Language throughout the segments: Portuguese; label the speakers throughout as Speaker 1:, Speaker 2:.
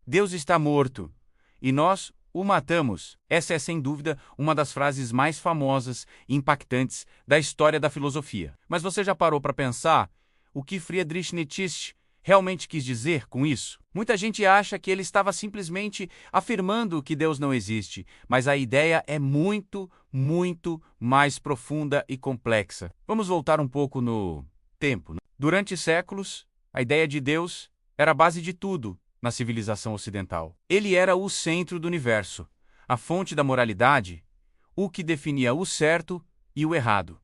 Speaker 1: Deus está morto e nós o matamos. Essa é, sem dúvida, uma das frases mais famosas e impactantes da história da filosofia. Mas você já parou para pensar o que Friedrich Nietzsche realmente quis dizer com isso? Muita gente acha que ele estava simplesmente afirmando que Deus não existe, mas a ideia é muito mais profunda e complexa. Vamos voltar um pouco no tempo. Durante séculos, a ideia de Deus era a base de tudo na civilização ocidental. Ele era o centro do universo, a fonte da moralidade, o que definia o certo e o errado,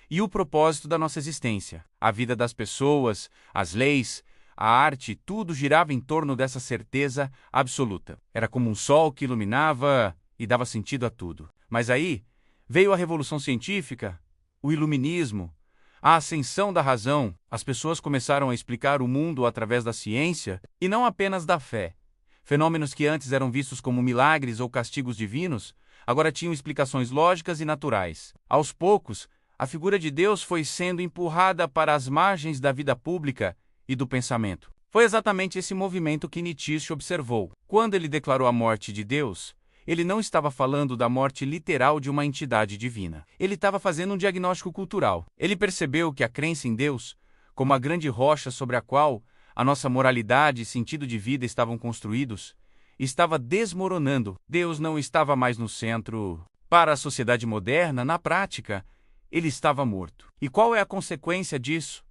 Speaker 1: e o propósito da nossa existência. A vida das pessoas, as leis, a arte, tudo girava em torno dessa certeza absoluta. Era como um sol que iluminava e dava sentido a tudo. Mas aí veio a Revolução Científica, o Iluminismo, a ascensão da razão. As pessoas começaram a explicar o mundo através da ciência e não apenas da fé. Fenômenos que antes eram vistos como milagres ou castigos divinos, agora tinham explicações lógicas e naturais. Aos poucos, a figura de Deus foi sendo empurrada para as margens da vida pública e do pensamento. Foi exatamente esse movimento que Nietzsche observou. Quando ele declarou a morte de Deus, ele não estava falando da morte literal de uma entidade divina. Ele estava fazendo um diagnóstico cultural. Ele percebeu que a crença em Deus, como a grande rocha sobre a qual a nossa moralidade e sentido de vida estavam construídos, estava desmoronando. Deus não estava mais no centro. Para a sociedade moderna, na prática, ele estava morto. E qual é a consequência disso?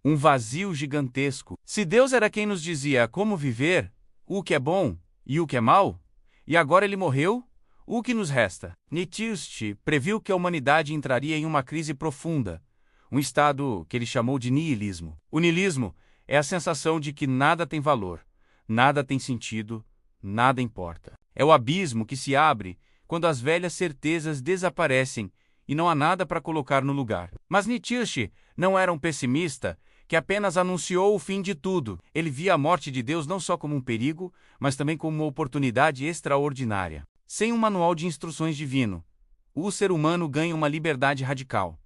Speaker 1: Um vazio gigantesco. Se Deus era quem nos dizia como viver, o que é bom e o que é mal, e agora ele morreu, o que nos resta? Nietzsche previu que a humanidade entraria em uma crise profunda, um estado que ele chamou de niilismo. O niilismo é a sensação de que nada tem valor, nada tem sentido, nada importa. É o abismo que se abre quando as velhas certezas desaparecem e não há nada para colocar no lugar. Mas Nietzsche não era um pessimista que apenas anunciou o fim de tudo. Ele via a morte de Deus não só como um perigo, mas também como uma oportunidade extraordinária. Sem um manual de instruções divino, o ser humano ganha uma liberdade radical.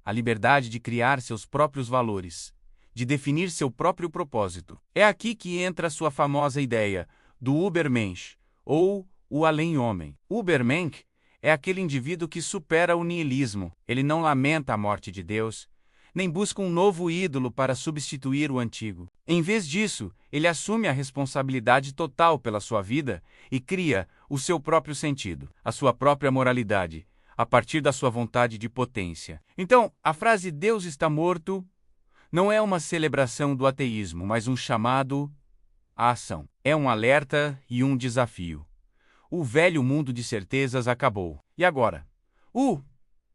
Speaker 1: A liberdade de criar seus próprios valores, de definir seu próprio propósito. É aqui que entra a sua famosa ideia do Übermensch, ou o além-homem. Übermensch é aquele indivíduo que supera o niilismo. Ele não lamenta a morte de Deus, nem busca um novo ídolo para substituir o antigo. Em vez disso, ele assume a responsabilidade total pela sua vida e cria o seu próprio sentido, a sua própria moralidade, a partir da sua vontade de potência. Então, a frase Deus está morto não é uma celebração do ateísmo, mas um chamado à ação. É um alerta e um desafio. O velho mundo de certezas acabou. E agora? O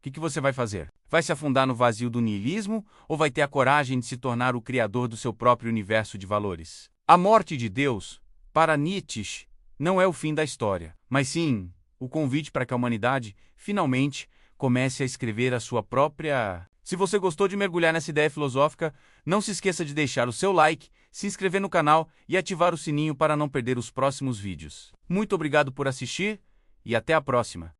Speaker 1: que você vai fazer? Vai se afundar no vazio do niilismo ou vai ter a coragem de se tornar o criador do seu próprio universo de valores? A morte de Deus, para Nietzsche, não é o fim da história, mas sim o convite para que a humanidade, finalmente, comece a escrever a sua própria... Se você gostou de mergulhar nessa ideia filosófica, não se esqueça de deixar o seu like, se inscrever no canal e ativar o sininho para não perder os próximos vídeos. Muito obrigado por assistir e até a próxima!